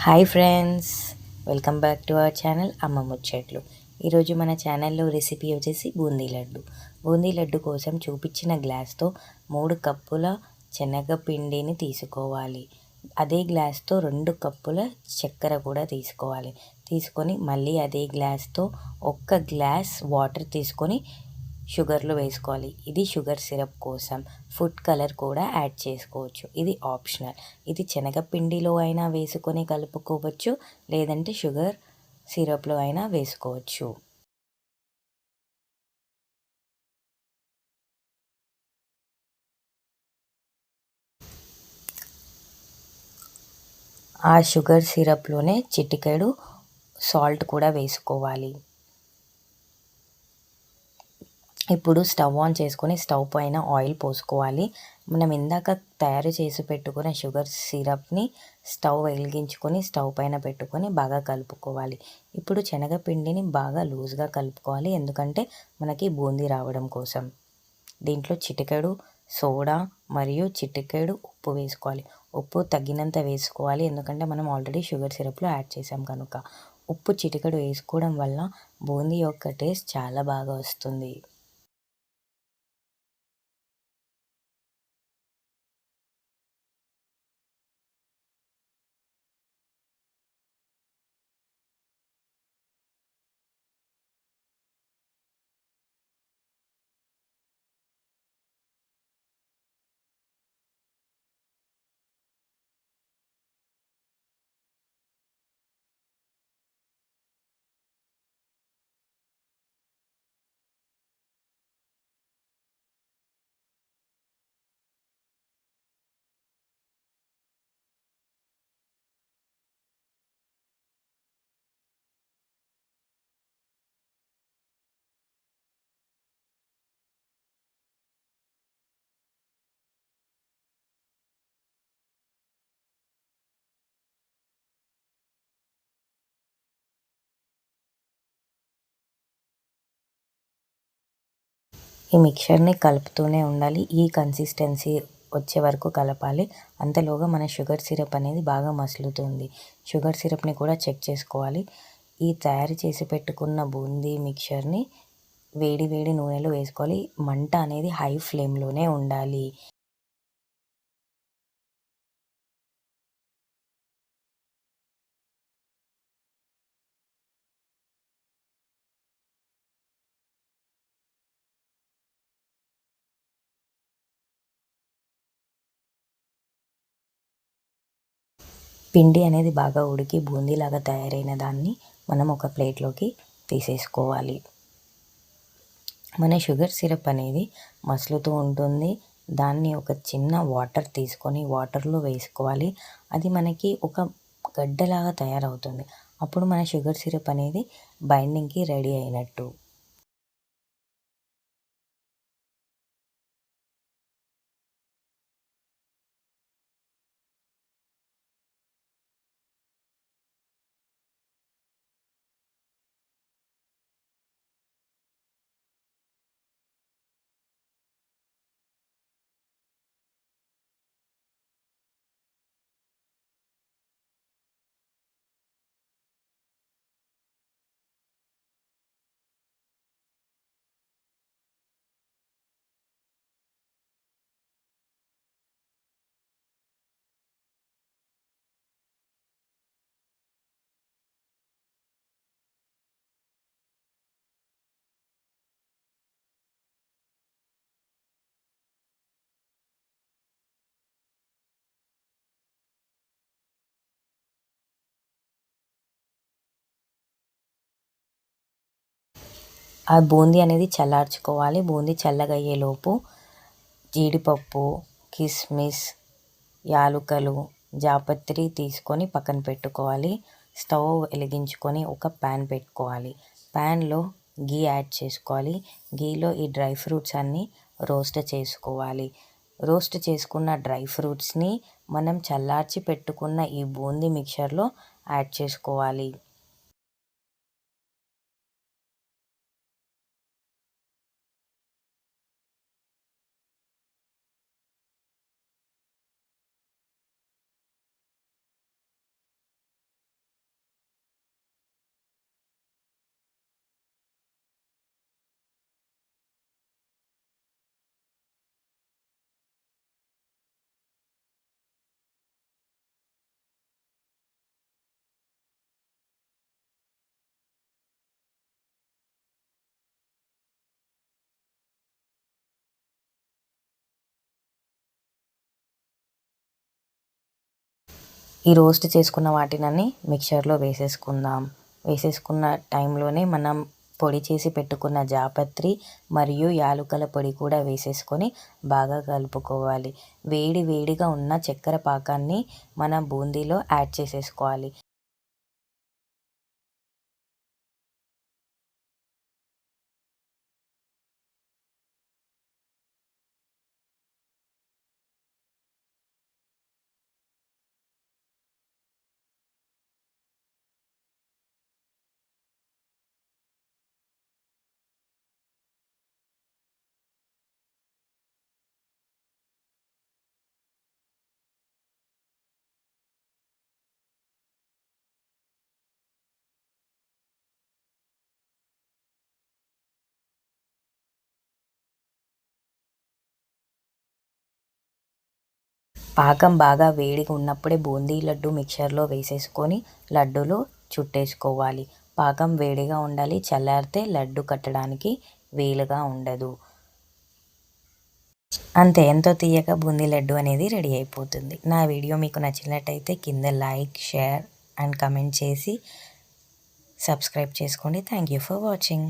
Hi friends, welcome back to our channel అమ్మ ముచ్చట్లు. ఈరోజు మన ఛానల్లో రెసిపీ వచ్చేసి బూందీ లడ్డు. బూందీ లడ్డు కోసం చూపించిన గ్లాస్తో 3 కప్పుల శనగపిండిని తీసుకోవాలి. అదే గ్లాస్తో 2 కప్పుల చక్కెర కూడా తీసుకోవాలి. తీసుకొని మళ్ళీ అదే గ్లాస్తో 1 గ్లాస్ వాటర్ తీసుకొని షుగర్లో వేసుకోవాలి. ఇది షుగర్ సిరప్ కోసం. ఫుడ్ కలర్ కూడా యాడ్ చేసుకోవచ్చు, ఇది ఆప్షనల్. ఇది శనగపిండిలో అయినా వేసుకొని కలుపుకోవచ్చు, లేదంటే షుగర్ సిరప్లో అయినా వేసుకోవచ్చు. ఆ షుగర్ సిరప్లోనే చిటికెడు సాల్ట్ కూడా వేసుకోవాలి. ఇప్పుడు స్టవ్ ఆన్ చేసుకొని స్టవ్ పైన ఆయిల్ పోసుకోవాలి. మనం ఇందాక తయారు చేసి పెట్టుకున్న షుగర్ సిరప్ని స్టవ్ వెలిగించుకొని స్టవ్ పైన పెట్టుకొని బాగా కలుపుకోవాలి. ఇప్పుడు శనగపిండిని బాగా లూజ్గా కలుపుకోవాలి, ఎందుకంటే మనకి బూందీ రావడం కోసం. దీంట్లో చిటికెడు సోడా మరియు చిటికెడు ఉప్పు వేసుకోవాలి. ఉప్పు తగినంత వేసుకోవాలి, ఎందుకంటే మనం ఆల్రెడీ షుగర్ సిరప్లో యాడ్ చేసాం కనుక. ఉప్పు చిటికెడు వేసుకోవడం వల్ల బూందీ యొక్క టేస్ట్ చాలా బాగా వస్తుంది. ఈ మిక్చర్ని కలుపుతూనే ఉండాలి. ఈ కన్సిస్టెన్సీ వచ్చే వరకు కలపాలి. అంతలోగా మన షుగర్ సిరప్ అనేది బాగా మసులుతుంది. షుగర్ సిరప్ని కూడా చెక్ చేసుకోవాలి. ఈ తయారు చేసి పెట్టుకున్న బూందీ మిక్చర్ని వేడి వేడి నూనెలో వేసుకోవాలి. మంట అనేది హై ఫ్లేమ్లోనే ఉండాలి. పిండి అనేది బాగా ఉడికి బూందీలాగా తయారైన దాన్ని మనం ఒక ప్లేట్లోకి తీసేసుకోవాలి. మన షుగర్ సిరప్ అనేది మసులుతూ ఉంటుంది. దాన్ని ఒక చిన్న వాటర్ తీసుకొని వాటర్లో వేసుకోవాలి. అది మనకి ఒక గడ్డలాగా తయారవుతుంది. అప్పుడు మన షుగర్ సిరప్ అనేది బైండింగ్కి రెడీ అయినట్టు. ఆ బూందీ అనేది చల్లార్చుకోవాలి. బూందీ చల్లగా అయ్యేలోపు జీడిపప్పు, కిస్మిస్, యాలుకలు, జాపత్రి తీసుకొని పక్కన పెట్టుకోవాలి. స్టవ్ వెలిగించుకొని ఒక ప్యాన్ పెట్టుకోవాలి. ప్యాన్లో గీ యాడ్ చేసుకోవాలి. గీలో ఈ డ్రై ఫ్రూట్స్ అన్నీ రోస్ట్ చేసుకోవాలి. రోస్ట్ చేసుకున్న డ్రై ఫ్రూట్స్ని మనం చల్లార్చి పెట్టుకున్న ఈ బూందీ మిక్చర్లో యాడ్ చేసుకోవాలి. ఈ రోస్ట్ చేసుకున్న వాటినన్నీ మిక్చర్లో వేసేసుకుందాం. వేసేసుకున్న టైంలోనే మనం పొడి చేసి పెట్టుకున్న జాపత్రి మరియు యాలుకల పొడి కూడా వేసేసుకొని బాగా కలుపుకోవాలి. వేడి వేడిగా ఉన్న చక్కెర పాకాన్ని మన బూందీలో యాడ్ చేసేసుకోవాలి. పాకం బాగా వేడిగా ఉన్నప్పుడే బూందీ లడ్డు మిక్చర్లో వేసేసుకొని లడ్డూలు చుట్టేసుకోవాలి. పాకం వేడిగా ఉండాలి, చల్లారితే లడ్డు కట్టడానికి వీలుగా ఉండదు. అంతే, ఎంతో తీయగా బూందీ లడ్డు అనేది రెడీ అయిపోతుంది. నా వీడియో మీకు నచ్చినట్టయితే కింద లైక్, షేర్ అండ్ కమెంట్ చేసి సబ్స్క్రైబ్ చేసుకోండి. Thank you for watching.